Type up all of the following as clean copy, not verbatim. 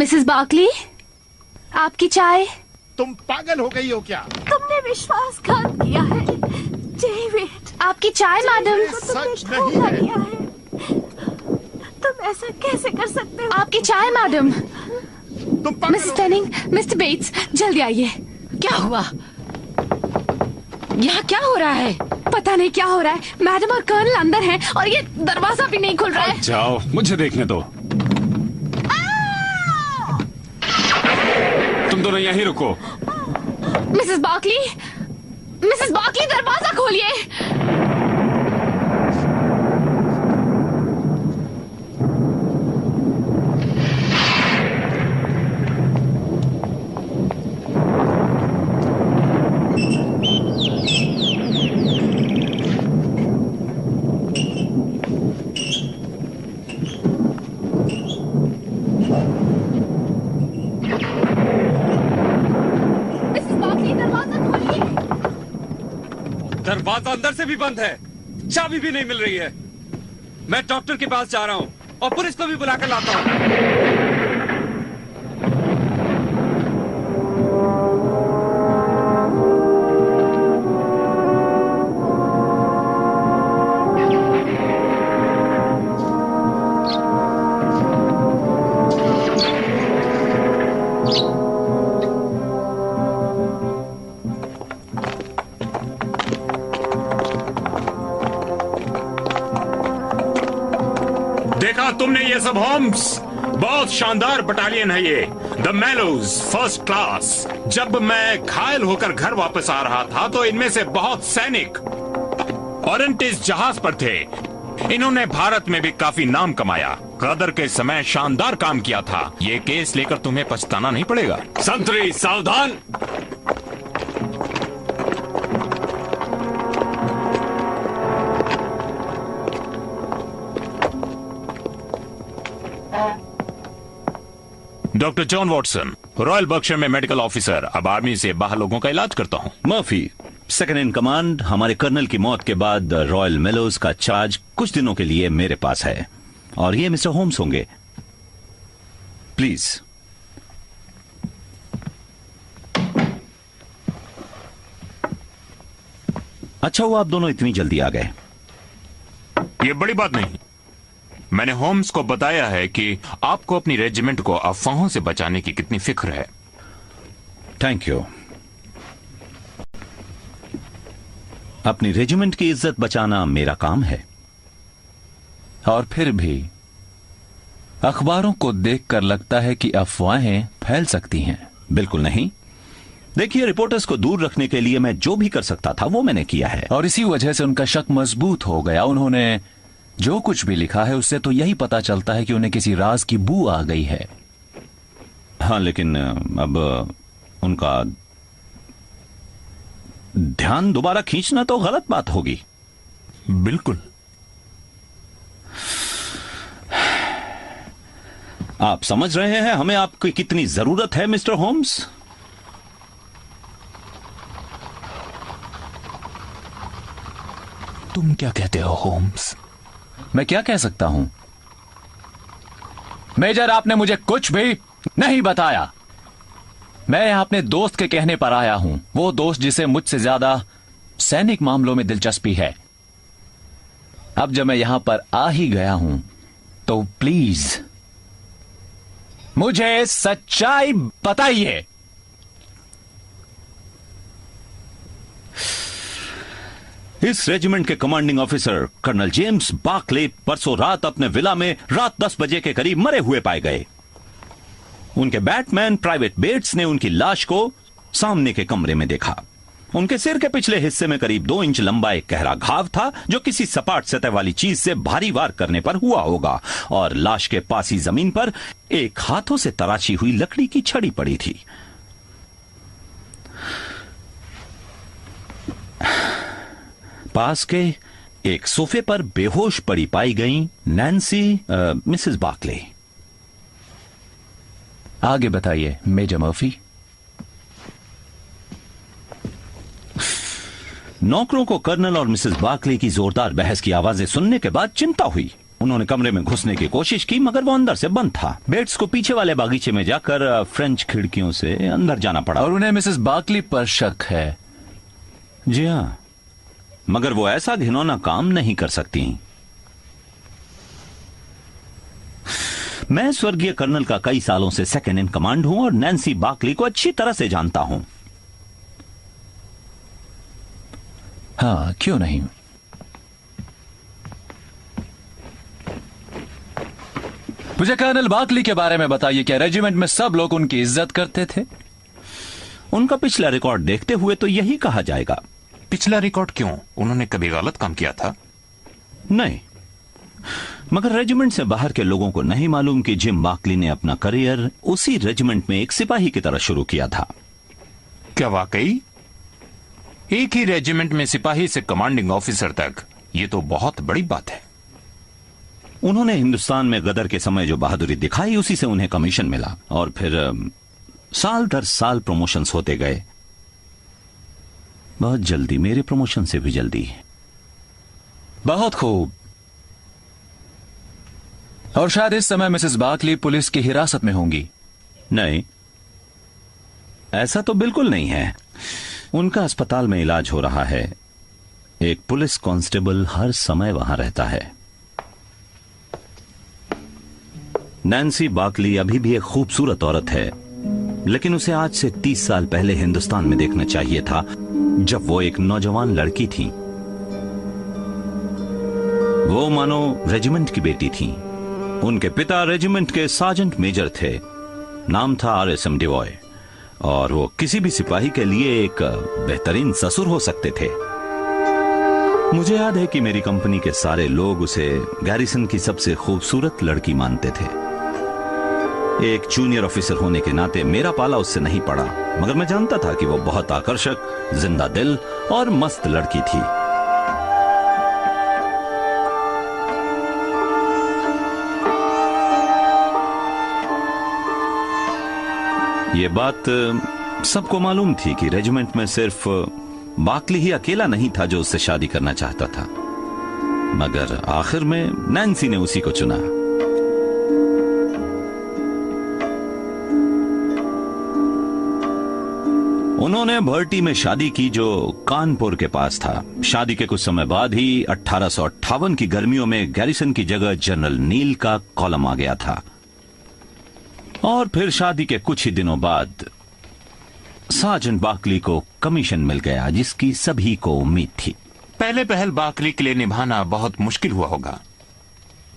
Mrs बार्कली, आपकी चाय। तुम पागल हो गई हो क्या? तुमने विश्वासघात किया है डेविड। आपकी चाय मैडम। सच नहीं है। किया है। तुम ऐसा कैसे कर सकते हो? आपकी चाय मैडम। तुम पागल मिसेस हो। टेनिंग, मिस्टर बेट्स, जल्दी आइए। क्या हुआ? यहाँ क्या हो रहा है? पता नहीं क्या हो रहा है। मैडम और कर्नल अंदर हैं और ये दरवाजा भी नहीं खुल रहा है। जाओ, मुझे देखने दो। तुम दोनों यहीं रुको। मिसेस बार्कली, मिसेस बार्कली, दरवाजा खोलिए। दरवाजा अंदर से भी बंद है, चाबी भी नहीं मिल रही है। मैं डॉक्टर के पास जा रहा हूं और पुलिस को भी बुलाकर लाता हूं। देखा तुमने ये सब होम्स? बहुत शानदार बटालियन है ये, द मेलोज फर्स्ट क्लास। जब मैं घायल होकर घर वापस आ रहा था तो इनमें से बहुत सैनिक ओरेंटिस जहाज पर थे। इन्होंने भारत में भी काफी नाम कमाया। गदर के समय शानदार काम किया था। ये केस लेकर तुम्हें पछताना नहीं पड़ेगा। संतरी सावधान। Doctor John Watson, royal Berkshire में मेडिकल ऑफिसर। अब आर्मी से बाहर लोगों का इलाज करता हूँ। Murphy, second in command. हमारे कर्नल की मौत के बाद रॉयल मेलोज का चार्ज कुछ दिनों के लिए मेरे पास है और ये मिस्टर होम्स होंगे। प्लीज। अच्छा हुआ आप दोनों इतनी जल्दी आ गए। ये बड़ी बात नहीं। मैंने होम्स को बताया है कि आपको अपनी रेजिमेंट को अफवाहों से बचाने की कितनी फिक्र है। Thank you. अपनी रेजिमेंट की इज्जत बचाना मेरा काम है। और फिर भी अखबारों को देखकर लगता है कि अफवाहें फैल सकती हैं। बिल्कुल नहीं। देखिए, रिपोर्टर्स को दूर रखने के लिए मैं जो भी कर सकता था वो मैंने किया है और इसी वजह से उनका शक मजबूत हो गया। उन्होंने जो कुछ भी लिखा है उससे तो यही पता चलता है कि उन्हें किसी राज की बू आ गई है। हाँ, लेकिन अब उनका ध्यान दोबारा खींचना तो गलत बात होगी। बिल्कुल। आप समझ रहे हैं हमें आपकी कितनी जरूरत है मिस्टर होम्स? तुम क्या कहते हो होम्स? मैं क्या कह सकता हूं? मेजर, आपने मुझे कुछ भी नहीं बताया। मैं यहां अपने दोस्त के कहने पर आया हूं, वो दोस्त जिसे मुझसे ज्यादा सैनिक मामलों में दिलचस्पी है। अब जब मैं यहां पर आ ही गया हूं तो प्लीज मुझे सच्चाई बताइए। इस रेजिमेंट के commanding officer colonel James Barclay परसों रात अपने विला में रात 10 बजे के करीब मरे हुए पाए गए। उनके बैटमैन प्राइवेट बेट्स ने उनकी लाश को सामने के कमरे में देखा। उनके सिर के पिछले हिस्से में करीब 2 इंच लंबा एक गहरा घाव था जो किसी सपाट सतह वाली चीज से भारी वार करने पर हुआ होगा, और लाश के पास ही जमीन पर एक हाथों से तराशी हुई लकड़ी की छड़ी पड़ी थी। पास के एक सोफे पर बेहोश पड़ी पाई गई नैन्सी मिसेस बार्कले। आगे बताइए मेजर मर्फी। नौकरों को कर्नल और मिसेस बार्कले की जोरदार बहस की आवाजें सुनने के बाद चिंता हुई। उन्होंने कमरे में घुसने की कोशिश की मगर वो अंदर से बंद था। बेट्स को पीछे वाले बागीचे में जाकर फ्रेंच खिड़कियों से अंदर जाना पड़ा। और उन्हें मिसेस बार्कली पर शक है। जी हाँ, मगर वो ऐसा घिनौना काम नहीं कर सकती। मैं स्वर्गीय कर्नल का कई सालों से सेकंड इन कमांड हूं और नैन्सी बार्कली को अच्छी तरह से जानता हूं। हाँ, क्यों नहीं। मुझे कर्नल बार्कली के बारे में बताइए, क्या रेजिमेंट में सब लोग उनकी इज्जत करते थे? उनका पिछला रिकॉर्ड देखते हुए तो यही कहा जाएगा। पिछला रिकॉर्ड क्यों? उन्होंने कभी गलत काम किया था? नहीं, मगर रेजिमेंट से बाहर के लोगों को नहीं मालूम कि जिम बार्कली ने अपना करियर उसी रेजिमेंट में एक सिपाही की तरह शुरू किया था। क्या वाकई? एक ही रेजिमेंट में सिपाही से कमांडिंग ऑफिसर तक, ये तो बहुत बड़ी बात है। उन्होंने हिंदुस्तान में गदर के समय जो बहादुरी दिखाई, उसी से उन्हें कमीशन मिला और फिर साल दर साल प्रमोशंस होते गए। बहुत जल्दी, मेरे प्रमोशन से भी जल्दी। बहुत खूब। और शायद इस समय मिसेस बार्कली पुलिस की हिरासत में होंगी। नहीं, ऐसा तो बिल्कुल नहीं है। उनका अस्पताल में इलाज हो रहा है। एक पुलिस कांस्टेबल हर समय वहां रहता है। नैन्सी बार्कली अभी भी एक खूबसूरत औरत है, लेकिन उसे आज से 30 साल पहले हिंदुस्तान में देखना चाहिए था, जब वो एक नौजवान लड़की थी। वो मानो रेजिमेंट की बेटी थी। उनके पिता रेजिमेंट के सार्जेंट मेजर थे। नाम था RSM डिवॉय, और वो किसी भी सिपाही के लिए एक बेहतरीन ससुर हो सकते थे। मुझे याद है कि मेरी कंपनी के सारे लोग उसे गैरिसन की सबसे खूबसूरत लड़की मानते थे। एक जूनियर ऑफिसर होने के नाते मेरा पाला उससे नहीं पड़ा, मगर मैं जानता था कि वो बहुत आकर्षक, जिंदा दिल और मस्त लड़की थी। ये बात सबको मालूम थी कि रेजिमेंट में सिर्फ बार्कली ही अकेला नहीं था जो उससे शादी करना चाहता था, मगर आखिर में नैन्सी ने उसी को चुना। उन्होंने भर्टी में शादी की, जो कानपुर के पास था। शादी के कुछ समय बाद ही 1858 की गर्मियों में गैरिसन की जगह जनरल नील का कॉलम आ गया था, और फिर शादी के कुछ ही दिनों बाद सार्जेंट बार्कली को कमीशन मिल गया, जिसकी सभी को उम्मीद थी। पहले पहल बार्कली के लिए निभाना बहुत मुश्किल हुआ होगा।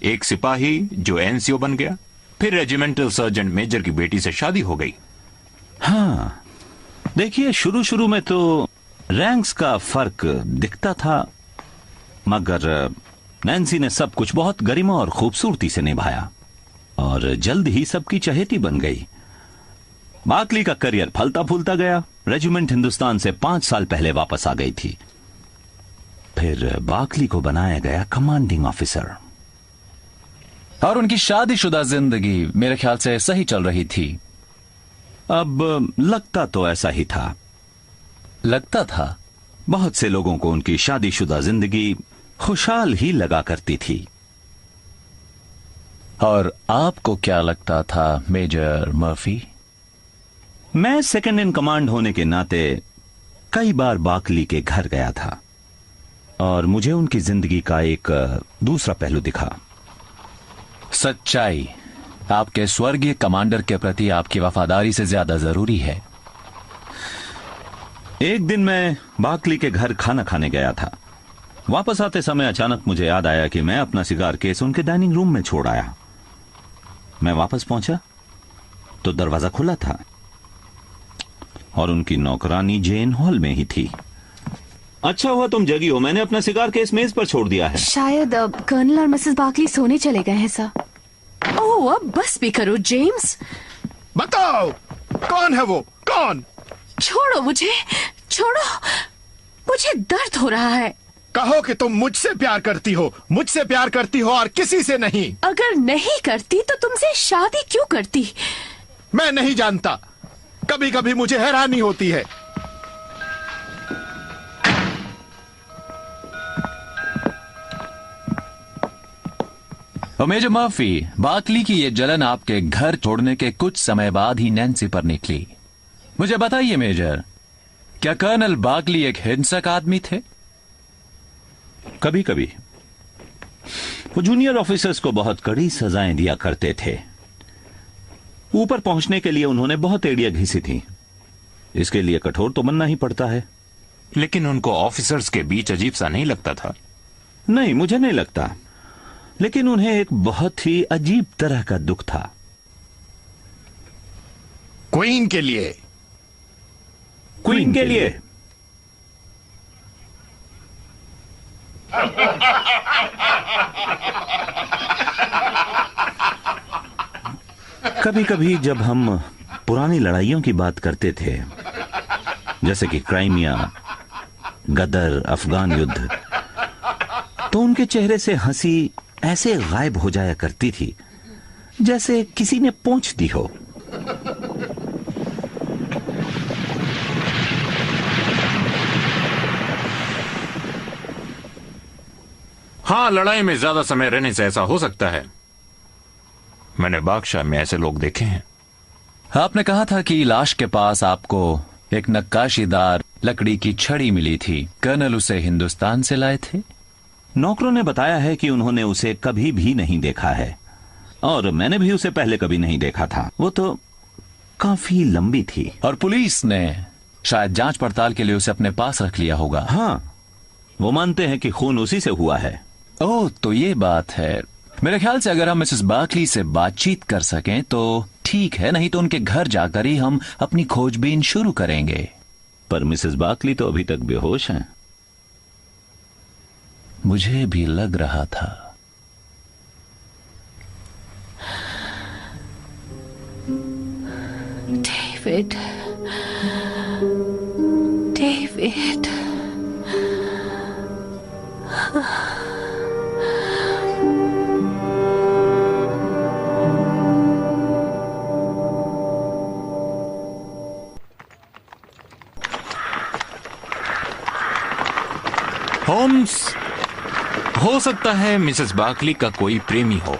एक सिपाही जो NCO बन गया, फिर रेजिमेंटल सर्जेंट मेजर की बेटी से शादी हो गई। हाँ, देखिए, शुरू शुरू में तो रैंक्स का फर्क दिखता था, मगर नैन्सी ने सब कुछ बहुत गरिमा और खूबसूरती से निभाया और जल्द ही सबकी चहेती बन गई। बार्कली का करियर फलता फूलता गया। रेजिमेंट हिंदुस्तान से 5 साल पहले वापस आ गई थी। फिर बार्कली को बनाया गया कमांडिंग ऑफिसर। और उनकी शादीशुदा जिंदगी मेरे ख्याल से सही चल रही थी। अब लगता तो ऐसा ही था। लगता था? बहुत से लोगों को उनकी शादीशुदा जिंदगी खुशहाल ही लगा करती थी। और आपको क्या लगता था, मेजर मर्फी? मैं सेकंड इन कमांड होने के नाते कई बार बार्कली के घर गया था, और मुझे उनकी जिंदगी का एक दूसरा पहलू दिखा। सच्चाई आपके स्वर्गीय कमांडर के प्रति आपकी वफादारी से ज्यादा जरूरी है। एक दिन मैं बार्कली के घर खाना खाने गया था। वापस आते समय अचानक मुझे याद आया कि मैं अपना सिगार केस उनके डाइनिंग रूम में छोड़ आया। मैं वापस पहुंचा तो दरवाजा खुला था और उनकी नौकरानी जेन हॉल में ही थी। अच्छा हुआ तुम जगी हो, मैंने अपना सिगार केस मेज पर छोड़ दिया है। शायद अब कर्नल और मिसेस बार्कली सोने चले गए हैं सर। ओह, अब बस भी करो जेम्स। बताओ, कौन है वो? कौन? छोड़ो मुझे, छोड़ो, मुझे दर्द हो रहा है। कहो कि तुम मुझसे प्यार करती हो, मुझसे प्यार करती हो और किसी से नहीं। अगर नहीं करती तो तुमसे शादी क्यों करती? मैं नहीं जानता, कभी कभी मुझे हैरानी होती है। और मेजर मर्फी, बाकली की ये जलन आपके घर छोड़ने के कुछ समय बाद ही नैन्सी पर निकली। मुझे बताइए मेजर, क्या कर्नल बाकली एक हिंसक आदमी थे? कभी कभी वो जूनियर ऑफिसर्स को बहुत कड़ी सजाएं दिया करते थे। ऊपर पहुंचने के लिए उन्होंने बहुत एड़ियां घिसी थी। इसके लिए कठोर तो बनना ही पड़ता है। लेकिन उनको ऑफिसर्स के बीच अजीब सा नहीं लगता था? नहीं, मुझे नहीं लगता। लेकिन उन्हें एक बहुत ही अजीब तरह का दुख था। क्वीन के लिए। क्वीन के लिए। कभी कभी जब हम पुरानी लड़ाइयों की बात करते थे, जैसे कि क्राइमिया, गदर, अफगान युद्ध, तो उनके चेहरे से हंसी ऐसे गायब हो जाया करती थी जैसे किसी ने पोंछ दी हो। हाँ, लड़ाई में ज्यादा समय रहने से ऐसा हो सकता है। मैंने बादशाह में ऐसे लोग देखे हैं। आपने कहा था कि लाश के पास आपको एक नक्काशीदार लकड़ी की छड़ी मिली थी। कर्नल उसे हिंदुस्तान से लाए थे? नौकरों ने बताया है कि उन्होंने उसे कभी भी नहीं देखा है, और मैंने भी उसे पहले कभी नहीं देखा था। वो तो काफी लंबी थी। और पुलिस ने शायद जांच पड़ताल के लिए उसे अपने पास रख लिया होगा। हाँ, वो मानते हैं कि खून उसी से हुआ है। ओह, तो ये बात है। मेरे ख्याल से अगर हम मिसेस बाकली से बातचीत कर सकें तो ठीक है, नहीं तो उनके घर जाकर ही हम अपनी खोजबीन शुरू करेंगे। पर मिसेस बाकली तो अभी तक बेहोश हैं। मुझे भी लग रहा था। डेविड, डेविड, होम्स, हो सकता है मिसेस बाकली का कोई प्रेमी हो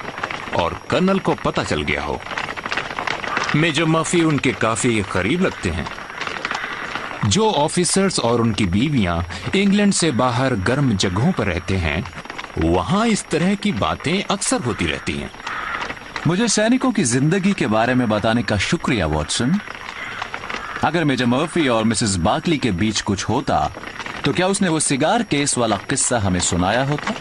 और कर्नल को पता चल गया हो। मेजर मर्फी उनके काफी करीब लगते हैं। जो ऑफिसर्स और उनकी बीवियां इंग्लैंड से बाहर गर्म जगहों पर रहते हैं, वहां इस तरह की बातें अक्सर होती रहती हैं। मुझे सैनिकों की जिंदगी के बारे में बताने का शुक्रिया वॉटसन। अगर मेजर मर्फी और मिसेस बाकली के बीच कुछ होता तो क्या उसने वो सिगार केस वाला किस्सा हमें सुनाया होता?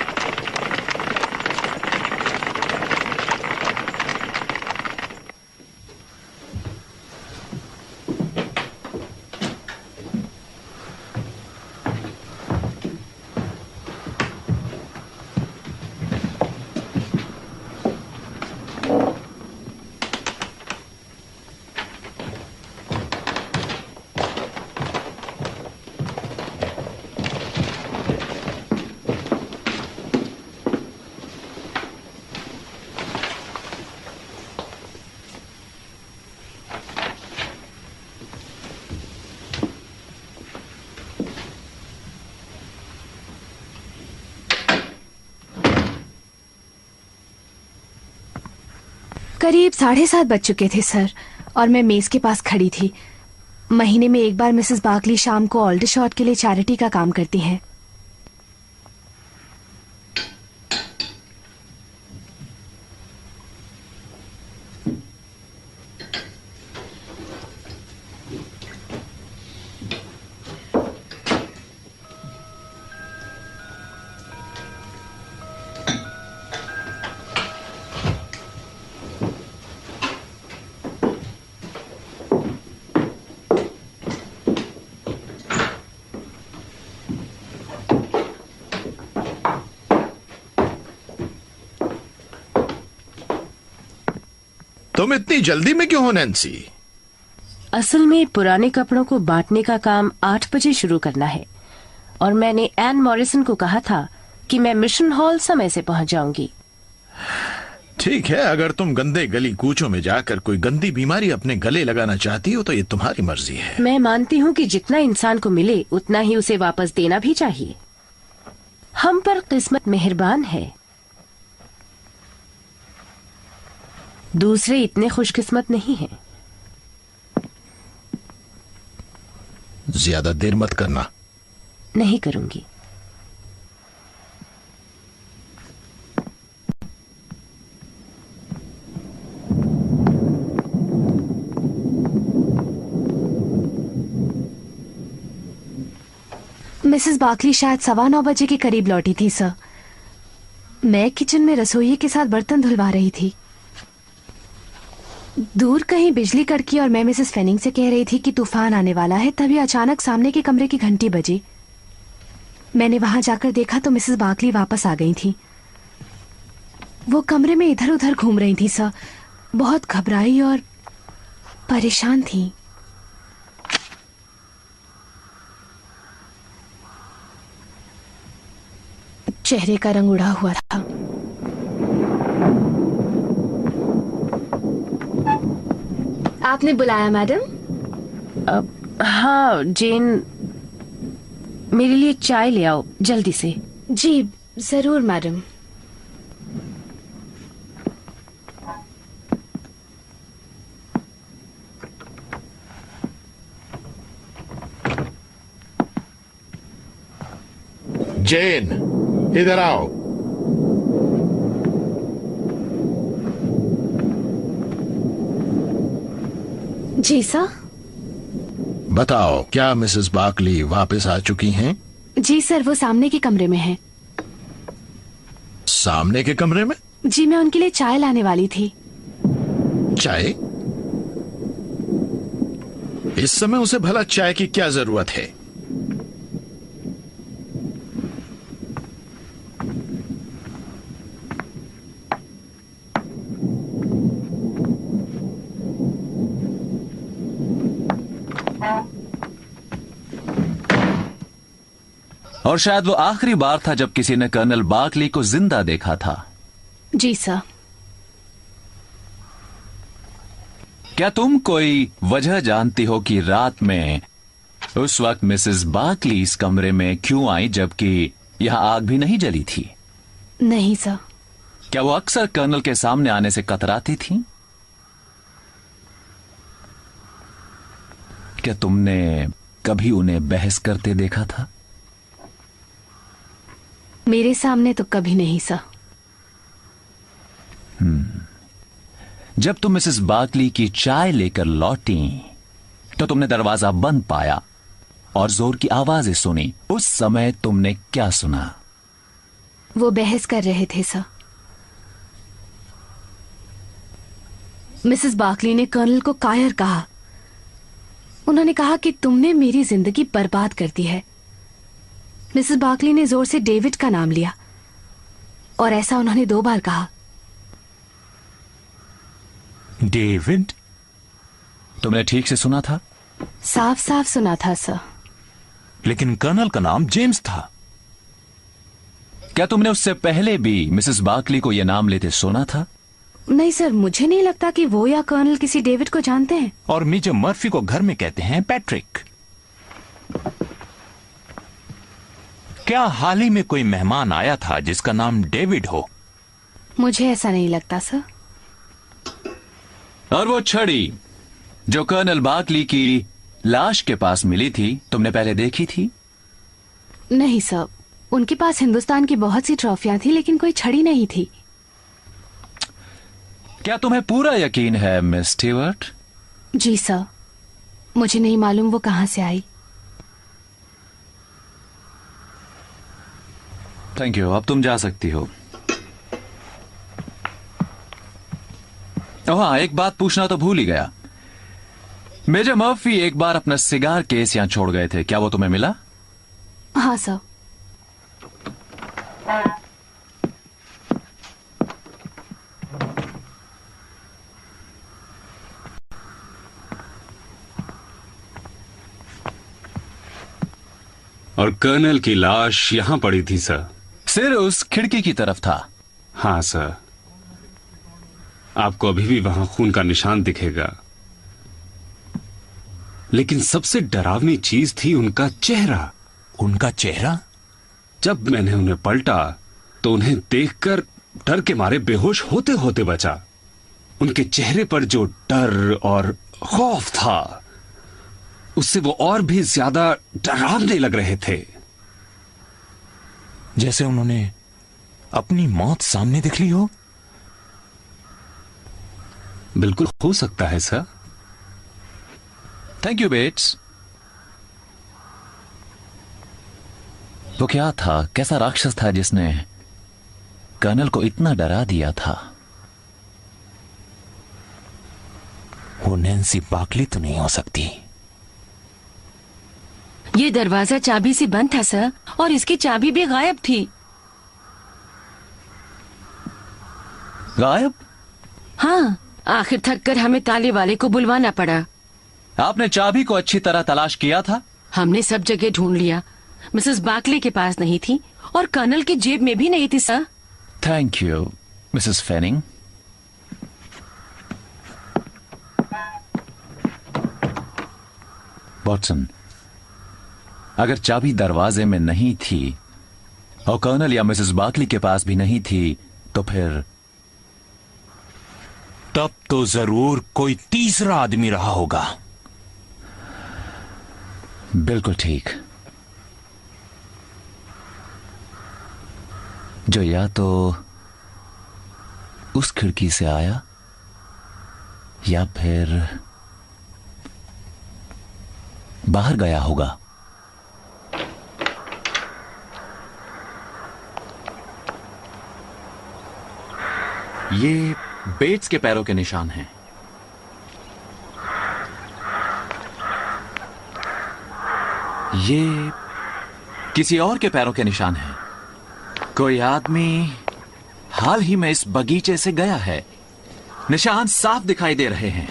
करीब 7:30 बज चुके थे सर, और मैं मेज के पास खड़ी थी। महीने में एक बार मिसेस बाकली शाम को ऑल्डरशॉट के लिए चैरिटी का काम करती हैं। तुम इतनी जल्दी में क्यों हो नैन्सी? असल में पुराने कपड़ों को बांटने का काम 8 बजे शुरू करना है, और मैंने एन मॉरिसन को कहा था कि मैं मिशन हॉल समय से पहुंच जाऊंगी। ठीक है, अगर तुम गंदे गली कूचों में जाकर कोई गंदी बीमारी अपने गले लगाना चाहती हो तो ये तुम्हारी मर्जी है। मैं मानती हूँ कि जितना इंसान को मिले उतना ही उसे वापस देना भी चाहिए। हम पर किस्मत मेहरबान है। दूसरे इतने खुशकिस्मत नहीं हैं। ज्यादा देर मत करना। नहीं करूंगी। मिसेस बाकली शायद 9:15 बजे के करीब लौटी थी सर। मैं किचन में रसोइये के साथ बर्तन धुलवा रही थी। दूर कहीं बिजली कड़की और मैं मिसेस फेनिंग से कह रही थी कि तूफान आने वाला है, तभी अचानक सामने के कमरे की घंटी बजी। मैंने वहां जाकर देखा तो मिसेस बाकली वापस आ गई थी। वो कमरे में इधर उधर घूम रही थी सर, बहुत घबराई और परेशान थी। चेहरे का रंग उड़ा हुआ था। आपने बुलाया मैडम? हाँ जेन, मेरे लिए चाय ले आओ जल्दी से। जी जरूर मैडम। जेन, इधर आओ। जी सर। बताओ, क्या मिसेस बाकली वापस आ चुकी हैं? जी सर, वो सामने के कमरे में हैं। सामने के कमरे में? जी, मैं उनके लिए चाय लाने वाली थी। चाय? इस समय उसे भला चाय की क्या जरूरत है? और शायद वो आखिरी बार था जब किसी ने कर्नल बाकली को जिंदा देखा था। जी सर। क्या तुम कोई वजह जानती हो कि रात में उस वक्त मिसेस बाकली इस कमरे में क्यों आई जबकि यहां आग भी नहीं जली थी? नहीं सर। क्या वो अक्सर कर्नल के सामने आने से कतराती थी? क्या तुमने कभी उन्हें बहस करते देखा था? मेरे सामने तो कभी नहीं सर। जब तुम मिसेस बाकली की चाय लेकर लौटी तो तुमने दरवाजा बंद पाया और जोर की आवाजें सुनी। उस समय तुमने क्या सुना? वो बहस कर रहे थे सर। मिसेस बाकली ने कर्नल को कायर कहा। उन्होंने कहा कि तुमने मेरी जिंदगी बर्बाद कर दी है। मिसेस बाकली ने जोर से डेविड का नाम लिया और ऐसा उन्होंने 2 बार कहा। डेविड? तुमने ठीक से सुना था? साफ साफ सुना था सर। लेकिन कर्नल का नाम जेम्स था। क्या तुमने उससे पहले भी मिसेस बाकली को यह नाम लेते सुना था? नहीं सर, मुझे नहीं लगता कि वो या कर्नल किसी डेविड को जानते हैं। और मेजर मर्फी को घर में कहते हैं पैट्रिक। क्या हाल ही में कोई मेहमान आया था जिसका नाम डेविड हो? मुझे ऐसा नहीं लगता सर। और वो छड़ी जो कर्नल बाकली की लाश के पास मिली थी, तुमने पहले देखी थी? नहीं सर, उनके पास हिंदुस्तान की बहुत सी ट्रॉफियां थी लेकिन कोई छड़ी नहीं थी। क्या तुम्हें पूरा यकीन है मिस स्टीवर्ट? जी सर, मुझे नहीं मालूम वो कहां से आई। थैंक यू, अब तुम जा सकती हो। हाँ, एक बात पूछना तो भूल ही गया। मेजर मर्फी एक बार अपना सिगार केस यहां छोड़ गए थे, क्या वो तुम्हें मिला? हाँ सर। और कर्नल की लाश यहां पड़ी थी सर। सिर उस खिड़की की तरफ था। हाँ सर, आपको अभी भी वहां खून का निशान दिखेगा। लेकिन सबसे डरावनी चीज थी उनका चेहरा। उनका चेहरा? जब मैंने उन्हें पलटा तो उन्हें देखकर डर के मारे बेहोश होते होते बचा। उनके चेहरे पर जो डर और खौफ था, उससे वो और भी ज्यादा डरावने लग रहे थे। जैसे उन्होंने अपनी मौत सामने देख ली हो। बिल्कुल हो सकता है सर। Thank you bets. वो क्या था, कैसा राक्षस था जिसने कर्नल को इतना डरा दिया था? वो नैन्सी बाकली तो नहीं हो सकती। ये दरवाजा चाबी से बंद था सर, और इसकी चाबी भी गायब थी। गायब? हाँ, आखिर थक कर हमें ताले वाले को बुलवाना पड़ा। आपने चाबी को अच्छी तरह तलाश किया था? हमने सब जगह ढूंढ लिया, मिसेस बाकली के पास नहीं थी और कर्नल की जेब में भी नहीं थी sir. Thank you Mrs फेनिंग। Watson, अगर चाबी दरवाजे में नहीं थी और कर्नल या मिसेस बाकली के पास भी नहीं थी, तो फिर? तब तो जरूर कोई तीसरा आदमी रहा होगा। बिल्कुल ठीक, जो या तो उस खिड़की से आया या फिर बाहर गया होगा। ये बेट्स के पैरों के निशान हैं। ये किसी और के पैरों के निशान हैं। कोई आदमी हाल ही में इस बगीचे से गया है। निशान साफ दिखाई दे रहे हैं।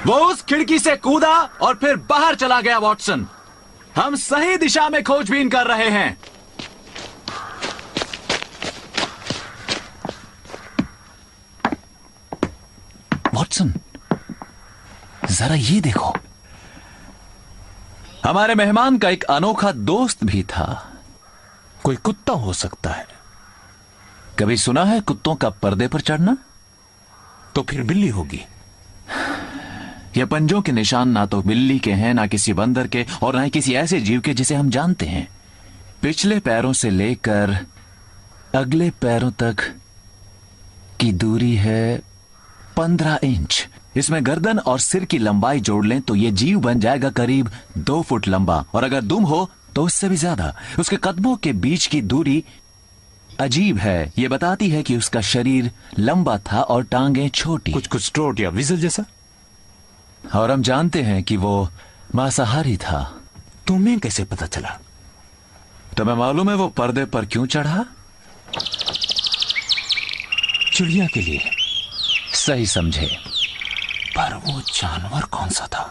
वो उस खिड़की से कूदा और फिर बाहर चला गया। वॉटसन, हम सही दिशा में खोजबीन कर रहे हैं। वॉटसन, जरा ये देखो, हमारे मेहमान का एक अनोखा दोस्त भी था। कोई कुत्ता हो सकता है। कभी सुना है कुत्तों का पर्दे पर चढ़ना? तो फिर बिल्ली होगी। ये पंजों के निशान ना तो बिल्ली के हैं, ना किसी बंदर के, और ना ही किसी ऐसे जीव के जिसे हम जानते हैं। पिछले पैरों से लेकर अगले पैरों तक की दूरी है 15 इंच। इसमें गर्दन और सिर की लंबाई जोड़ लें तो ये जीव बन जाएगा करीब 2 फुट लंबा, और अगर दुम हो तो उससे भी ज्यादा। उसके कदमों के बीच की दूरी अजीब है। ये बताती है कि उसका शरीर लंबा था और टांगें छोटी, कुछ स्ट्रोट या विजल जैसा। और हम जानते हैं कि वो मांसाहारी था। तुम्हें कैसे पता चला? तुम्हें मालूम है वो पर्दे पर क्यों चढ़ा? चिड़िया के लिए। सही समझे। पर वो जानवर कौन सा था?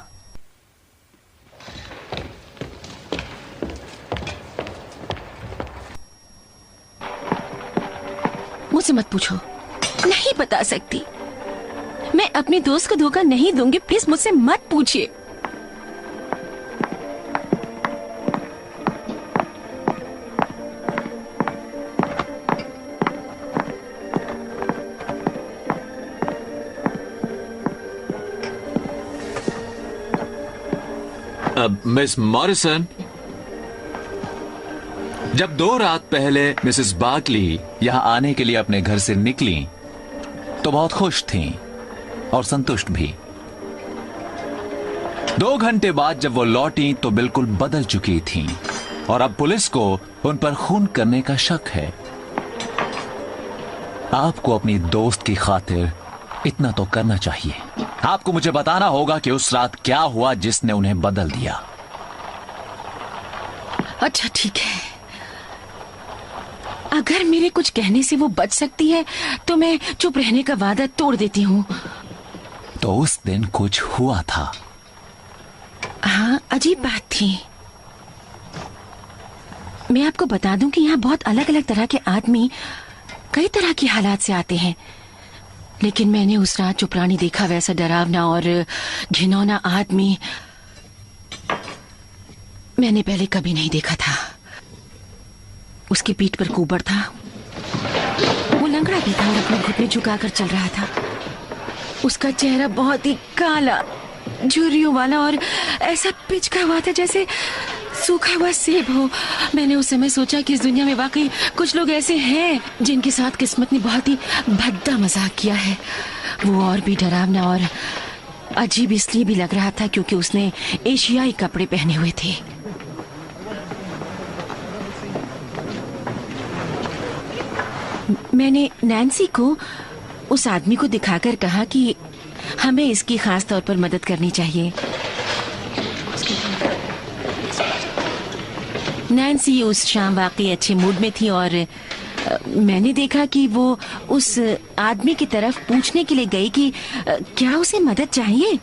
मुझसे मत पूछो, नहीं बता सकती। मैं अपने दोस्त को धोखा नहीं दूंगी, प्लीज मुझसे मत पूछिए। मिस मॉरिसन, जब 2 रात पहले मिसेस बाकली यहां आने के लिए अपने घर से निकली तो बहुत खुश थीं और संतुष्ट भी। 2 घंटे बाद जब वो लौटी तो बिल्कुल बदल चुकी थीं, और अब पुलिस को उन पर खून करने का शक है। आपको अपनी दोस्त की खातिर इतना तो करना चाहिए। आपको मुझे बताना होगा कि उस रात क्या हुआ जिसने उन्हें बदल दिया। अच्छा ठीक है, अगर मेरे कुछ कहने से वो बच सकती है तो मैं चुप रहने का वादा तोड़ देती हूँ। तो उस दिन कुछ हुआ था। हाँ, अजीब बात थी। मैं आपको बता दूं कि यहाँ बहुत अलग अलग तरह के आदमी कई तरह की हालात से आते हैं। लेकिन मैंने उस रात जो प्राणी देखा वैसा डरावना और घिनौना आदमी मैंने पहले कभी नहीं देखा था। उसकी पीठ पर कुबड़ था, वो लंगड़ा भी था और अपने घुटने झुकाकर चल रहा था। उसका चेहरा बहुत ही काला, झुर्रियों वाला और ऐसा पिचका हुआ था जैसे सूखा हुआ सेब हो। मैंने उस समय सोचा कि इस दुनिया में वाकई कुछ लोग ऐसे हैं जिनके साथ किस्मत ने बहुत ही भद्दा मजाक किया है। वो और भी डरावना और अजीब इसलिए भी लग रहा था क्योंकि उसने एशियाई कपड़े पहने हुए थे। मैंने नैन्सी को उस आदमी को दिखाकर कहा कि हमें इसकी खास तौर पर मदद करनी चाहिए। नैन्सी उस शाम वाकई अच्छे मूड में थी और मैंने देखा कि वो उस आदमी की तरफ पूछने के लिए गई कि क्या उसे मदद चाहिए।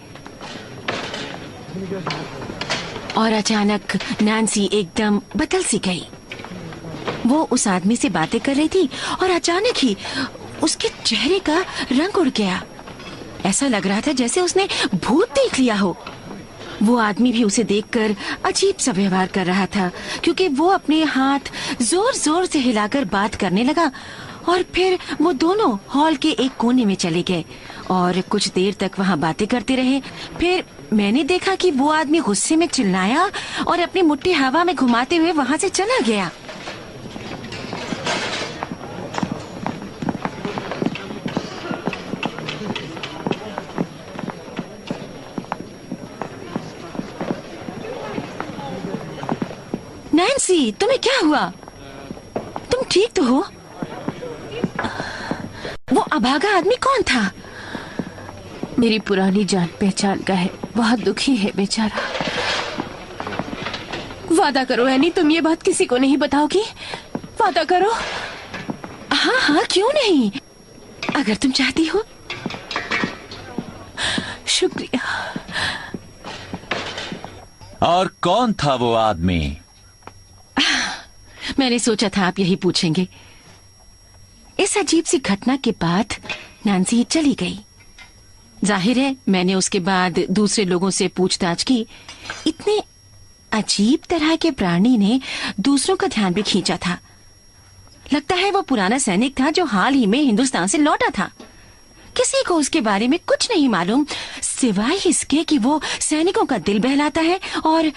और अचानक नैन्सी एकदम बदल सी गई। वो उस आदमी से बातें कर रही थी और अचानक ही उसके चेहरे का रंग उड़ गया। ऐसा लग रहा था जैसे उसने भूत देख लिया हो। वो आदमी भी उसे देखकर अजीब सा व्यवहार कर रहा था क्योंकि वो अपने हाथ जोर जोर से हिलाकर बात करने लगा। और फिर वो दोनों हॉल के एक कोने में चले गए और कुछ देर तक वहाँ बातें करते रहे। फिर मैंने देखा कि वो आदमी गुस्से में चिल्लाया और अपनी मुट्ठी हवा में घुमाते हुए वहाँ से चला गया। नैन्सी, तुम्हें क्या हुआ? तुम ठीक तो हो? वो अभागा आदमी कौन था? मेरी पुरानी जान पहचान का है, बहुत दुखी है बेचारा। वादा करो एनी, तुम ये बात किसी को नहीं बताओगी? वादा करो। हाँ हाँ, क्यों नहीं, अगर तुम चाहती हो। शुक्रिया। और कौन था वो आदमी? मैंने सोचा था आप यही पूछेंगे। इस अजीब सी घटना के बाद नैन्सी चली गई। जाहिर है मैंने उसके बाद दूसरे लोगों से पूछताछ की। इतने अजीब तरह के प्राणी ने दूसरों का ध्यान भी खींचा था। लगता है वो पुराना सैनिक था जो हाल ही में हिंदुस्तान से लौटा था। किसी को उसके बारे में कुछ नहीं मालूम सिवाय इसके कि वो सैनिकों का दिल बहलाता है और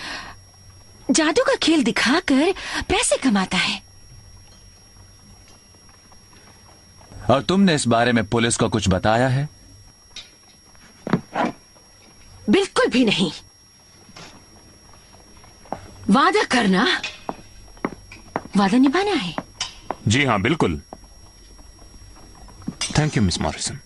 जादू का खेल दिखाकर पैसे कमाता है। और तुमने इस बारे में पुलिस को कुछ बताया है? बिल्कुल भी नहीं। वादा करना, वादा निभाना है। जी हाँ, बिल्कुल। Thank you miss Morrison.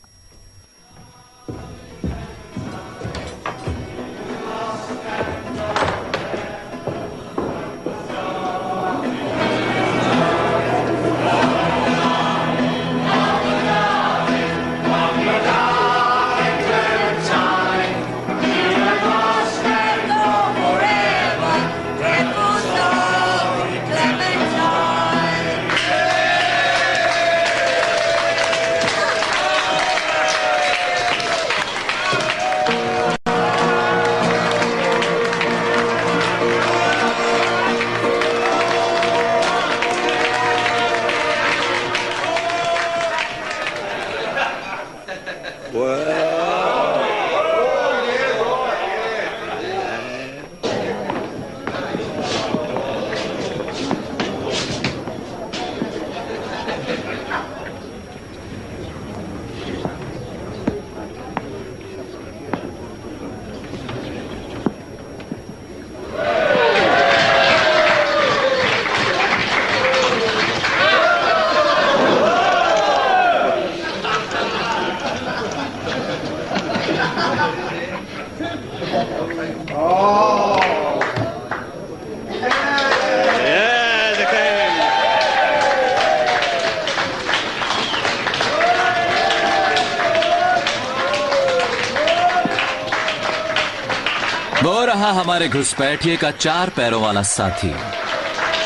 वो रहा हमारे घुसपैठिए का 4 पैरों वाला साथी।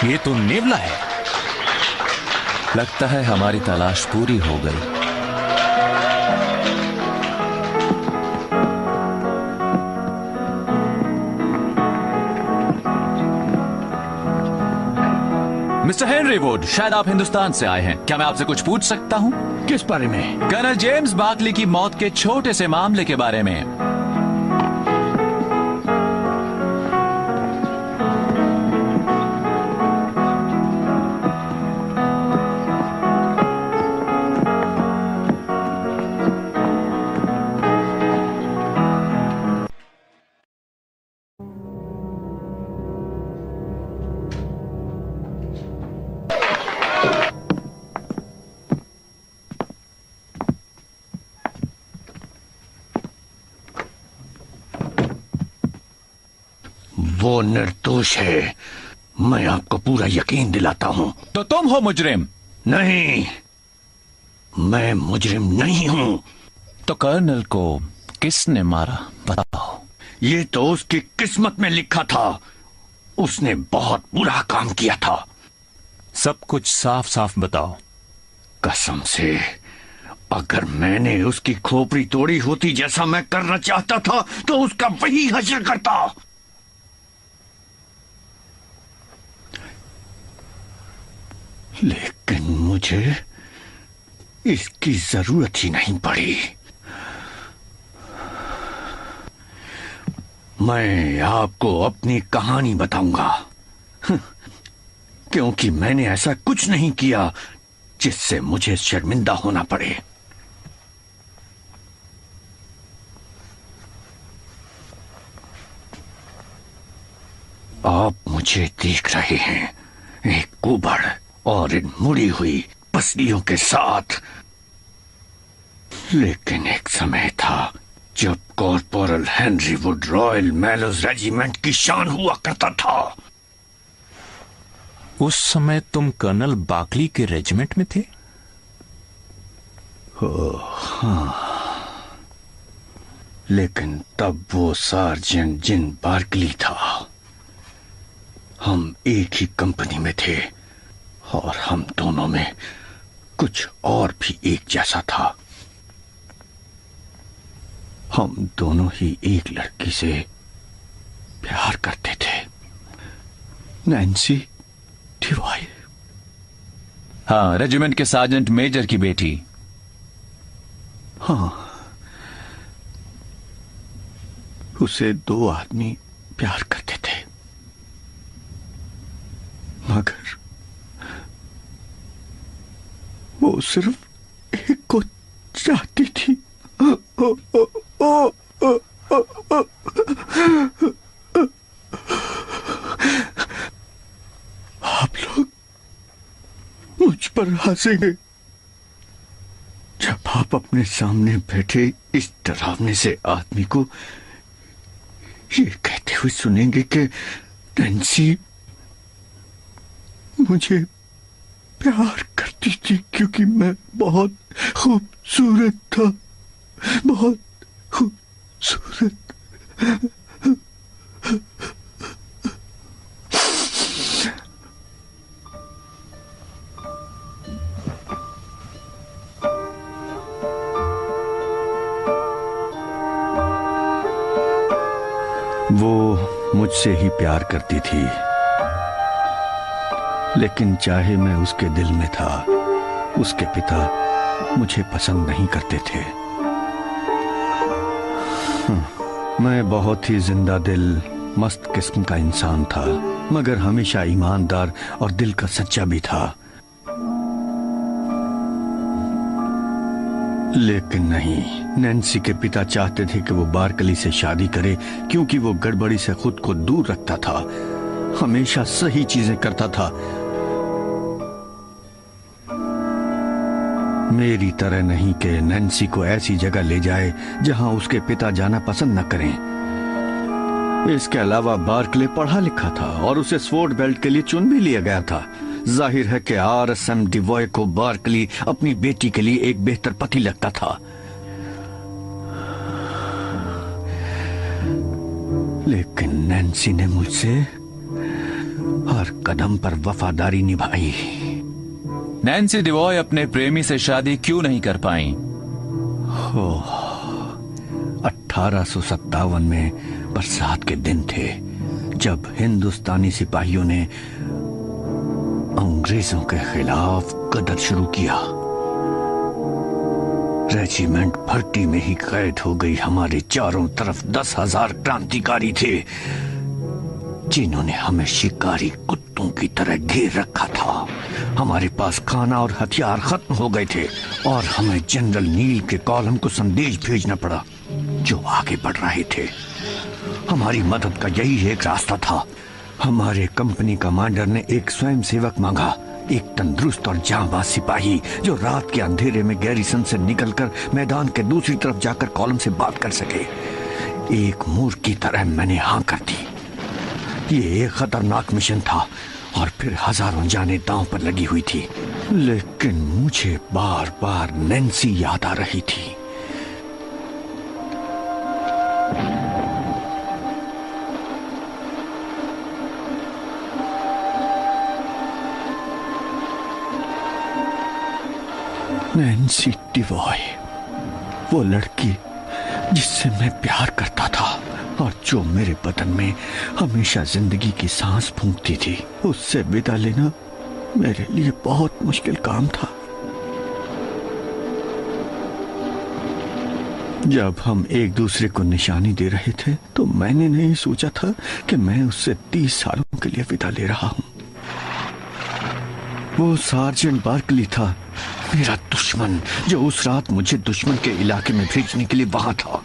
ये तो नेवला है। लगता है हमारी तलाश पूरी हो गई। मिस्टर हेनरी वुड, शायद आप हिंदुस्तान से आए हैं। क्या मैं आपसे कुछ पूछ सकता हूँ? किस बारे में? कर्नल जेम्स बार्कली की मौत के छोटे से मामले के बारे में। वो निर्दोष है, मैं आपको पूरा यकीन दिलाता हूं। तो तुम हो मुजरिम? नहीं, मैं मुजरिम नहीं हूं। तो कर्नल को किसने मारा, बताओ। ये तो उसकी किस्मत में लिखा था। उसने बहुत बुरा काम किया था। सब कुछ साफ साफ बताओ। कसम से, अगर मैंने उसकी खोपड़ी तोड़ी होती जैसा मैं करना चाहता था तो उसका वही हश्र करता। लेकिन मुझे इसकी जरूरत ही नहीं पड़ी। मैं आपको अपनी कहानी बताऊंगा, क्योंकि मैंने ऐसा कुछ नहीं किया जिससे मुझे शर्मिंदा होना पड़े। आप मुझे देख रहे हैं, एक कुबड़ और इन मुड़ी हुई पसलियों के साथ। लेकिन एक समय था जब corporal Henry Wood royal Mallows regiment की शान हुआ करता था। उस समय तुम कर्नल बार्कली के रेजिमेंट में थे? हाँ, लेकिन तब वो सार्जेंट जिन बार्कली था। हम एक ही कंपनी में थे और हम दोनों में कुछ और भी एक जैसा था। हम दोनों ही एक लड़की से प्यार करते थे, नैन्सी डिवॉय। हाँ, रेजिमेंट के सार्जेंट मेजर की बेटी। हाँ, उसे दो आदमी प्यार करते थे, मगर वो सिर्फ एक को चाहती थी। आप लोग मुझ पर हंसेंगे जब आप अपने सामने बैठे इस डरावने से आदमी को ये कहते हुए सुनेंगे कि नैन्सी मुझे प्यार करती थी क्योंकि मैं बहुत खूबसूरत था, बहुत खूबसूरत। वो मुझसे ही प्यार करती थी, लेकिन चाहे मैं उसके दिल में था, उसके पिता मुझे पसंद नहीं करते थे। मैं बहुत ही जिंदा दिल, मस्त किस्म का इंसान था, मगर हमेशा ईमानदार और दिल का सच्चा भी था। लेकिन नहीं, नैन्सी के पिता चाहते थे कि वो बार्कली से शादी करे, क्योंकि वो गड़बड़ी से खुद को दूर रखता था, हमेशा सही चीजें करता था। मेरी तरह नहीं कि नैन्सी को ऐसी जगह ले जाए जहां उसके पिता जाना पसंद न करें। इसके अलावा बार्कले पढ़ा लिखा था और उसे स्वॉर्ड बेल्ट के लिए चुन भी लिया गया था। जाहिर है कि RSM डिवॉय को बार्कली अपनी बेटी के लिए एक बेहतर पति लगता था। लेकिन नैन्सी ने मुझसे हर कदम पर वफादारी निभाई। नैन्सी डिवॉय अपने प्रेमी से शादी क्यों नहीं कर पाई? 1857 में बरसात के दिन थे जब हिंदुस्तानी सिपाहियों ने अंग्रेजों के खिलाफ गदर शुरू किया। रेजिमेंट भर्ती में ही कैद हो गई। हमारे चारों तरफ 10,000 क्रांतिकारी थे जिन्होंने हमें शिकारी कुत्तों की तरह घेर रखा था। हमारे पास खाना और हथियार खत्म हो गए थे और हमें जनरल नील के कॉलम को संदेश भेजना पड़ा जो आगे बढ़ रहे थे। हमारी मदद का यही एक रास्ता था। हमारे कंपनी कमांडर ने एक स्वयंसेवक मांगा, एक तंदुरुस्त और जांबाज सिपाही जो रात के अंधेरे में गैरिसन से निकलकर मैदान के दूसरी तरफ जाकर कॉलम से बात कर सके। एक मूर्ख की तरह मैंने हाँ कर दी। ये एक खतरनाक मिशन था और फिर हजारों जानें दांव पर लगी हुई थी, लेकिन मुझे बार बार नैन्सी याद आ रही थी। नैन्सी डिवॉय, वो लड़की जिससे मैं प्यार करता था और जो मेरे बदन में हमेशा जिंदगी की सांस फूंकती थी, उससे विदा लेना मेरे लिए बहुत मुश्किल काम था। जब हम एक दूसरे को निशानी दे रहे थे तो मैंने नहीं सोचा था कि मैं उससे 30 सालों के लिए विदा ले रहा हूं। वो सार्जेंट बार्कली था, मेरा दुश्मन, जो उस रात मुझे दुश्मन के इलाके में भेजने के लिए वहां था।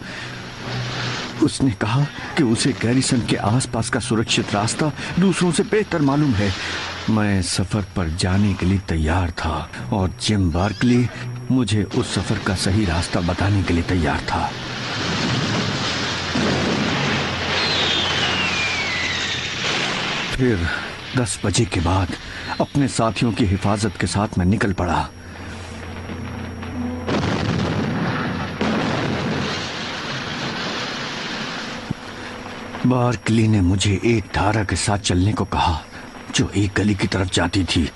उसने कहा कि उसे गैरिसन के आसपास का सुरक्षित रास्ता दूसरों से बेहतर मालूम है। मैं सफर पर जाने के लिए तैयार था और जिम बार्कली मुझे उस सफर का सही रास्ता बताने के लिए तैयार था। फिर 10 बजे के बाद अपने साथियों की हिफाजत के साथ मैं निकल पड़ा। बार्कली ने मुझे एक धारा के साथ चलने को कहा जो एक गली की तरफ जाती थी।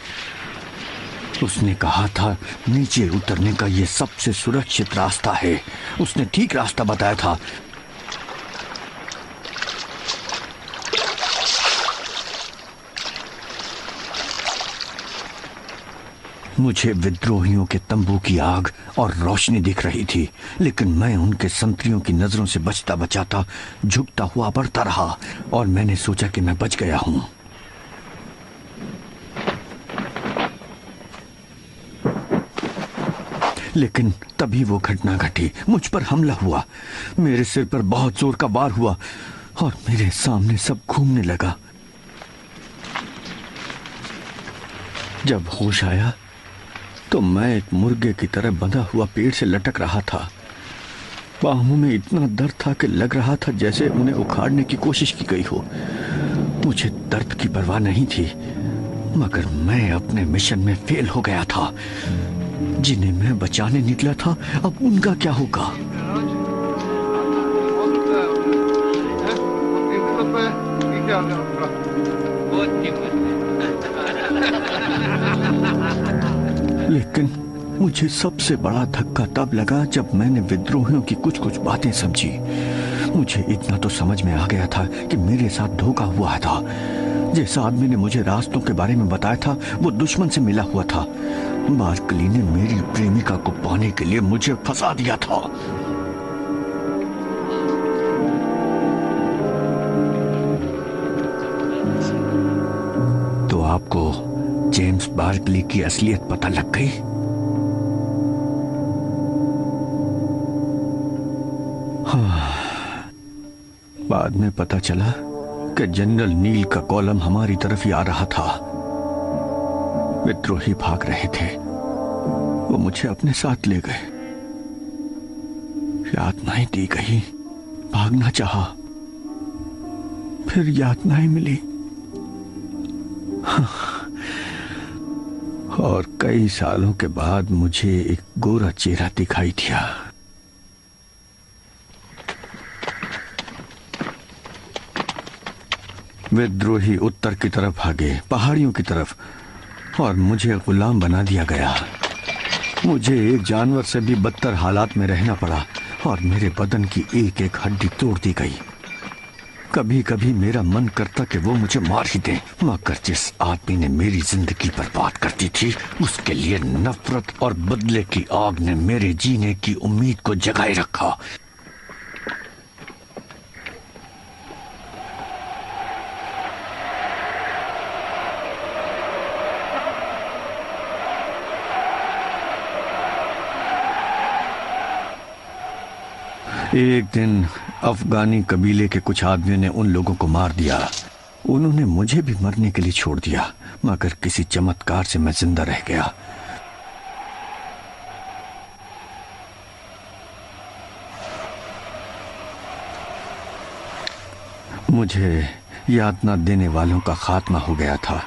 उसने कहा था नीचे उतरने का यह सबसे सुरक्षित रास्ता है। उसने ठीक रास्ता बताया था। मुझे विद्रोहियों के तंबू की आग और रोशनी दिख रही थी, लेकिन मैं उनके संतरियों की नजरों से बचता बचाता झुकता हुआ बढ़ता रहा और मैंने सोचा कि मैं बच गया हूं। लेकिन तभी वो घटना घटी। मुझ पर हमला हुआ, मेरे सिर पर बहुत जोर का वार हुआ और मेरे सामने सब घूमने लगा। जब होश आया तो मैं एक मुर्गे की तरह बंधा हुआ पेड़ से लटक रहा था। बाहों में इतना दर्द था कि लग रहा था जैसे उन्हें उखाड़ने की कोशिश की गई हो। मुझे दर्द की परवाह नहीं थी, मगर मैं अपने मिशन में फेल हो गया था। जिन्हें मैं बचाने निकला था, अब उनका क्या होगा? लेकिन मुझे सबसे बड़ा धक्का तब लगा जब मैंने विद्रोहियों की कुछ कुछ बातें समझी। मुझे इतना तो समझ में आ गया था कि मेरे साथ धोखा हुआ था। जिस आदमी ने मुझे रास्तों के बारे में बताया था वो दुश्मन से मिला हुआ था। बार्कली ने मेरी प्रेमिका को पाने के लिए मुझे फंसा दिया था। तो आपको जेम्स बार्कली की असलियत पता लग गई? हाँ, बाद में पता चला कि जनरल नील का कॉलम हमारी तरफ ही आ रहा था। विद्रोही भाग रहे थे, वो मुझे अपने साथ ले गए। यातनाएं दी गई, भागना चाहा, फिर यातनाएं मिली। हाँ, और कई सालों के बाद मुझे एक गोरा चेहरा दिखाई दिया। विद्रोही उत्तर की तरफ भागे, पहाड़ियों की तरफ, और मुझे गुलाम बना दिया गया। मुझे एक जानवर से भी बदतर हालात में रहना पड़ा और मेरे बदन की एक एक हड्डी तोड़ दी गई। कभी कभी मेरा मन करता कि वो मुझे मार ही दें, मगर जिस आदमी ने मेरी जिंदगी बर्बाद कर दी थी, उसके लिए नफरत और बदले की आग ने मेरे जीने की उम्मीद को जगाए रखा। एक दिन अफगानी कबीले के कुछ आदमियों ने उन लोगों को मार दिया। उन्होंने मुझे भी मरने के लिए छोड़ दिया, मगर किसी चमत्कार से मैं जिंदा रह गया। मुझे यातना देने वालों का खात्मा हो गया था,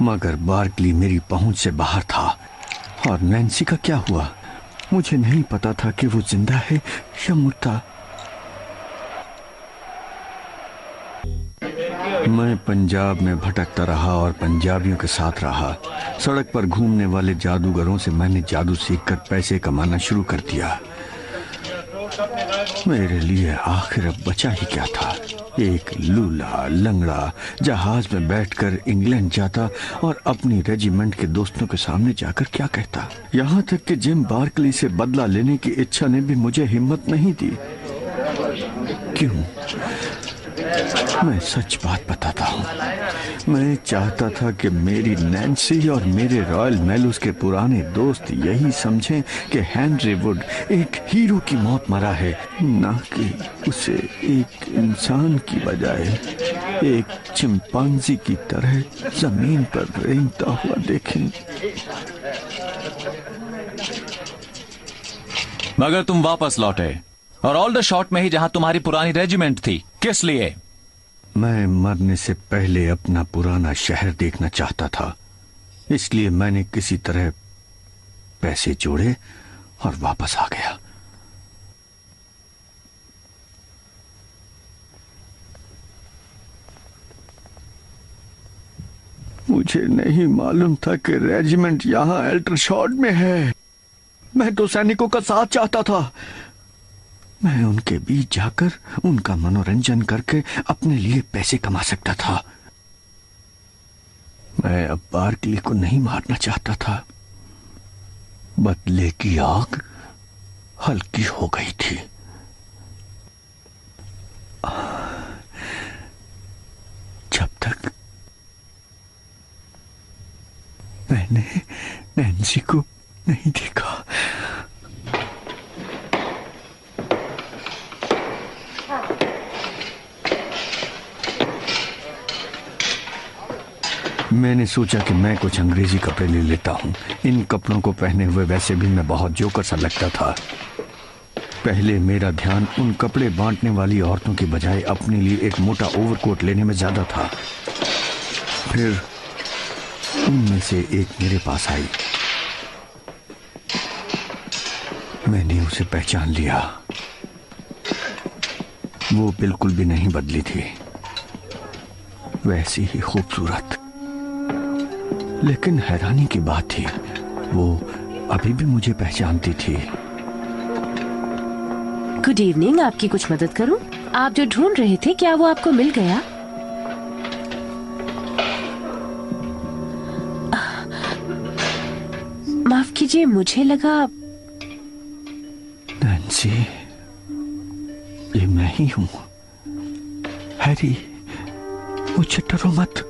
मगर बार्कली मेरी पहुंच से बाहर था। और नैन्सी का क्या हुआ? मुझे नहीं पता था कि वो जिंदा है या मुर्दा। मैं पंजाब में भटकता रहा और पंजाबियों के साथ रहा। सड़क पर घूमने वाले जादूगरों से मैंने जादू सीखकर पैसे कमाना शुरू कर दिया। मेरे लिए आखिर अब बचा ही क्या था? एक लूला लंगड़ा जहाज में बैठकर इंग्लैंड जाता और अपनी रेजिमेंट के दोस्तों के सामने जाकर क्या कहता। यहाँ तक कि जिम बार्कली से बदला लेने की इच्छा ने भी मुझे हिम्मत नहीं दी। क्यों? मैं सच बात बताता हूँ। मैं चाहता था कि मेरी नैन्सी और मेरे रॉयल मेलोस के पुराने दोस्त यही समझें कि हेनरी वुड एक हीरो की मौत मरा है, ना कि उसे एक इंसान की बजाय एक चिंपांजी की तरह जमीन पर रेंगता हुआ देखें। मगर तुम वापस लौटे और ऑल्डरशॉट में ही, जहां तुम्हारी पुरानी रेजिमेंट थी। किस लिए? मैं मरने से पहले अपना पुराना शहर देखना चाहता था, इसलिए मैंने किसी तरह पैसे जोड़े और वापस आ गया। मुझे नहीं मालूम था कि रेजिमेंट यहां एल्डरशॉट में है। मैं तो सैनिकों का साथ चाहता था। मैं उनके बीच जाकर उनका मनोरंजन करके अपने लिए पैसे कमा सकता था। मैं अब बार्कली को नहीं मारना चाहता था। बदले की आग हल्की हो गई थी। जब तक मैंने नैन्सी को नहीं देखा। मैंने सोचा कि मैं कुछ अंग्रेजी कपड़े ले लेता हूँ। इन कपड़ों को पहने हुए वैसे भी मैं बहुत जोकर सा लगता था। पहले मेरा ध्यान उन कपड़े बांटने वाली औरतों की बजाय अपने लिए एक मोटा ओवरकोट लेने में ज्यादा था। फिर उनमें से एक मेरे पास आई। मैंने उसे पहचान लिया। वो बिल्कुल भी नहीं बदली थी, वैसी ही खूबसूरत। लेकिन हैरानी की बात थी, वो अभी भी मुझे पहचानती थी। गुड इवनिंग, आपकी कुछ मदद करूं? आप जो ढूंढ रहे थे, क्या वो आपको मिल गया? माफ कीजिए, मुझे लगा। नैन्सी, ये मैं ही हूं। हैरी, मुझे डरो मत।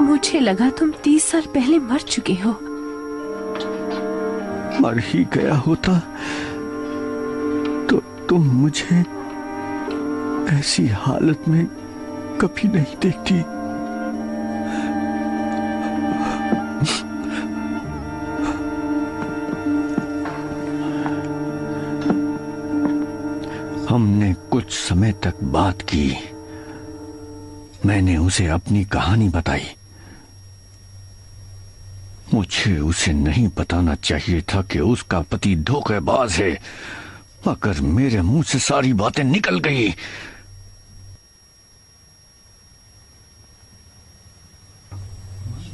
मुझे लगा तुम 30 साल पहले मर चुके हो। मर ही गया होता तो तुम मुझे ऐसी हालत में कभी नहीं देखती। हमने कुछ समय तक बात की। मैंने उसे अपनी कहानी बताई। मुझे उसे नहीं बताना चाहिए था कि उसका पति धोखेबाज है, मगर मेरे मुंह से सारी बातें निकल गई।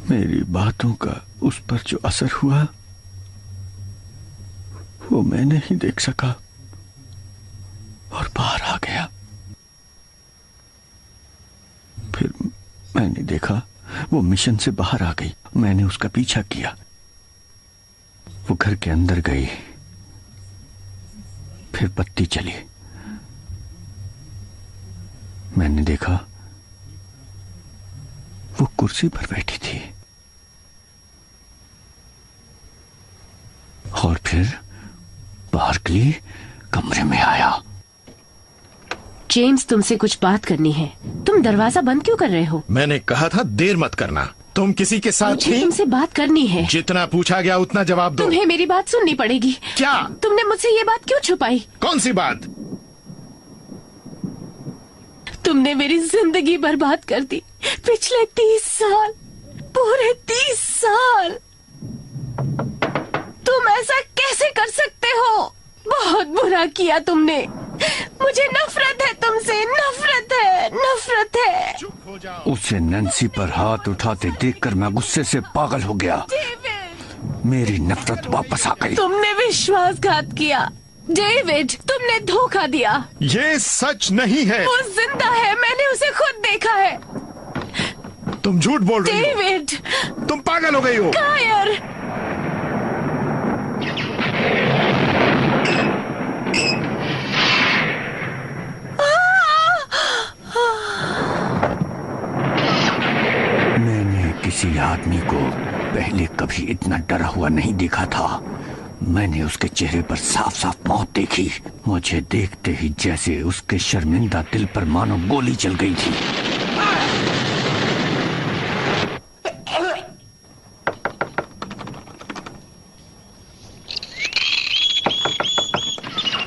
मेरी बातों का उस पर जो असर हुआ, वो मैं नहीं देख सका और बाहर आ गया। देखा वो मिशन से बाहर आ गई। मैंने उसका पीछा किया। वो घर के अंदर गई, फिर बत्ती चली। मैंने देखा वो कुर्सी पर बैठी थी और फिर बार्कली कमरे में आया। जेम्स, तुमसे कुछ बात करनी है। तुम दरवाजा बंद क्यों कर रहे हो? मैंने कहा था देर मत करना। तुम किसी के साथ मुझे थी? तुमसे बात करनी है। जितना पूछा गया उतना जवाब दो। तुम्हें मेरी बात सुननी पड़ेगी। क्या? तुमने मुझसे ये बात क्यों छुपाई? कौन सी बात? तुमने मेरी जिंदगी बर्बाद कर दी। पिछले 30 साल, पूरे 30 साल। तुम ऐसा कैसे कर सकते हो? बहुत बुरा किया तुमने। मुझे नफरत है तुमसे, नफरत है, नफरत है। चुप हो जाओ। उसे नैन्सी पर हाथ उठाते देखकर मैं गुस्से से पागल हो गया। मेरी नफरत वापस आ गई। तुमने विश्वासघात किया डेविड, तुमने धोखा दिया। ये सच नहीं है। वो जिंदा है, मैंने उसे खुद देखा है। तुम झूठ बोल रही हो। डेविड, तुम पागल हो गई हो। कायर। मैंने किसी आदमी को पहले कभी इतना डरा हुआ नहीं देखा था। मैंने उसके चेहरे पर साफ साफ मौत देखी। मुझे देखते ही जैसे उसके शर्मिंदा दिल पर मानो गोली चल गई थी।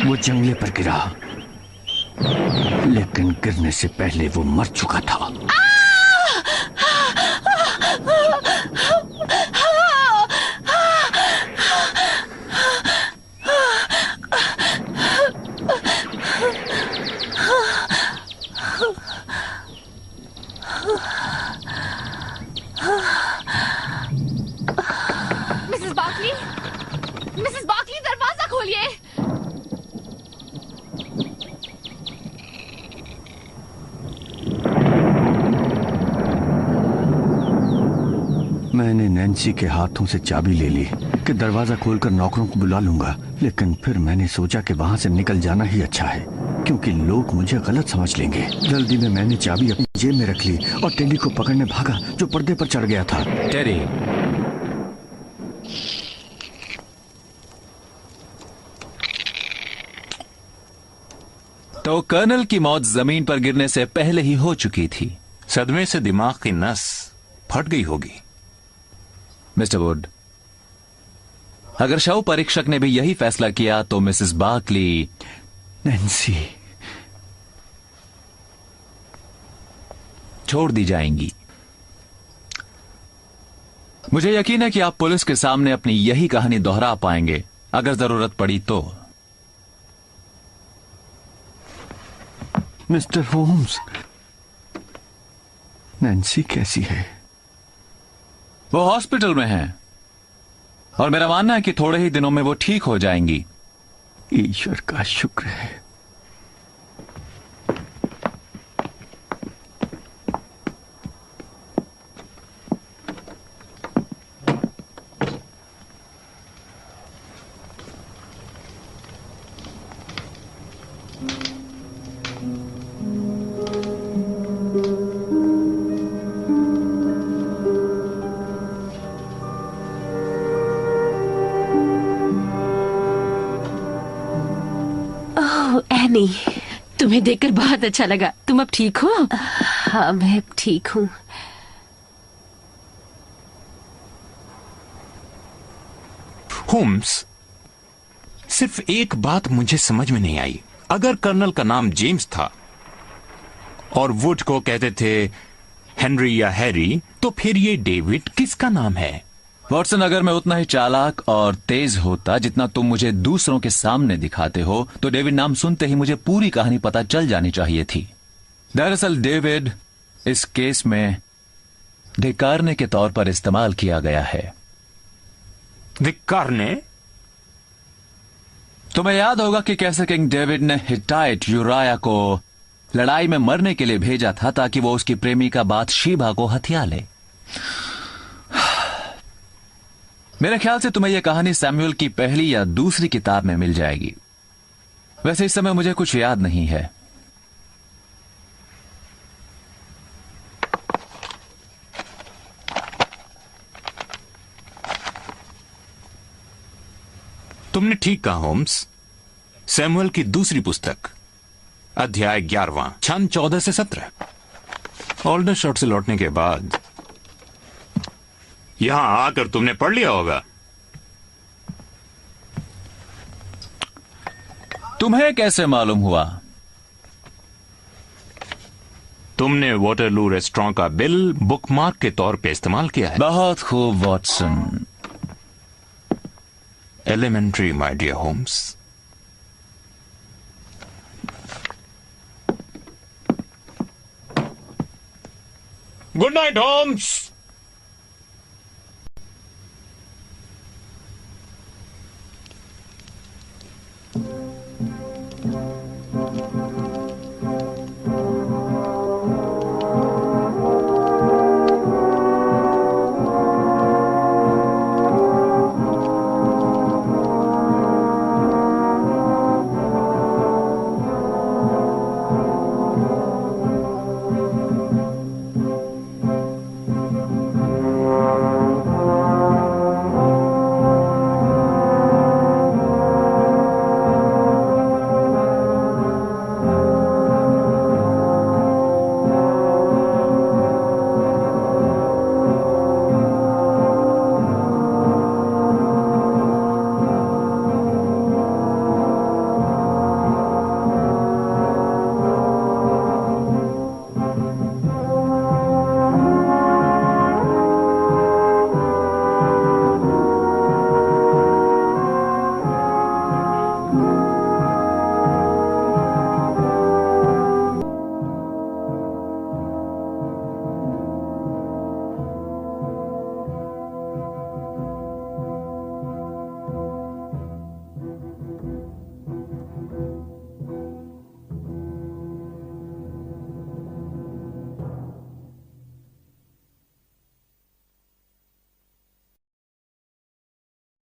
वो जंगले पर गिरा, लेकिन गिरने से पहले वो मर चुका था। मिसेस बार्कली, दरवाजा खोलिए। मैंने नैन्सी के हाथों से चाबी ले ली कि दरवाजा खोलकर नौकरों को बुला लूंगा, लेकिन फिर मैंने सोचा कि वहां से निकल जाना ही अच्छा है, क्योंकि लोग मुझे गलत समझ लेंगे। जल्दी में मैंने चाबी अपनी जेब में रख ली और टेडी को पकड़ने भागा, जो पर्दे पर चढ़ गया था। टेडी, तो कर्नल की मौत जमीन पर गिरने से पहले ही हो चुकी थी। सदमे से दिमाग की नस फट गई होगी। मिस्टर वुड, अगर शव परीक्षक ने भी यही फैसला किया तो मिसेस बार्कली नैन्सी छोड़ दी जाएंगी। मुझे यकीन है कि आप पुलिस के सामने अपनी यही कहानी दोहरा पाएंगे अगर जरूरत पड़ी तो। मिस्टर होम्स, नैन्सी कैसी है? वो हॉस्पिटल में हैं और मेरा मानना है कि थोड़े ही दिनों में वो ठीक हो जाएंगी। ईश्वर का शुक्र है। एनी, तुम्हें देखकर बहुत अच्छा लगा। तुम अब ठीक हो? हाँ, मैं ठीक हूँ। होम्स, सिर्फ एक बात मुझे समझ में नहीं आई। अगर कर्नल का नाम जेम्स था और वुड को कहते थे हेनरी या हैरी, तो फिर ये डेविड किसका नाम है? वॉटसन, अगर मैं उतना ही चालाक और तेज होता जितना तुम मुझे दूसरों के सामने दिखाते हो, तो डेविड नाम सुनते ही मुझे पूरी कहानी पता चल जानी चाहिए थी। दरअसल डेविड इस केस में धिक्कारने के तौर पर इस्तेमाल किया गया है। धिक्कारने? तुम्हें याद होगा कि कैसे किंग डेविड ने हिटाइट यूराया को लड़ाई में मरने के लिए भेजा था ताकि वो उसकी प्रेमिका बाथशीबा को हथिया ले। मेरे ख्याल से तुम्हें यह कहानी सैमुअल की पहली या दूसरी किताब में मिल जाएगी। वैसे इस समय मुझे कुछ याद नहीं है। तुमने ठीक कहा होम्स। सैमुअल की दूसरी पुस्तक, अध्याय 11, छंद 14 से 17। ऑल्डरशॉट से लौटने के बाद यहां आकर तुमने पढ़ लिया होगा। तुम्हें कैसे मालूम हुआ? तुमने वाटरलू रेस्टोरेंट का बिल बुकमार्क के तौर पे इस्तेमाल किया है। बहुत खूब Watson. Elementary my dear Holmes. Good night Holmes.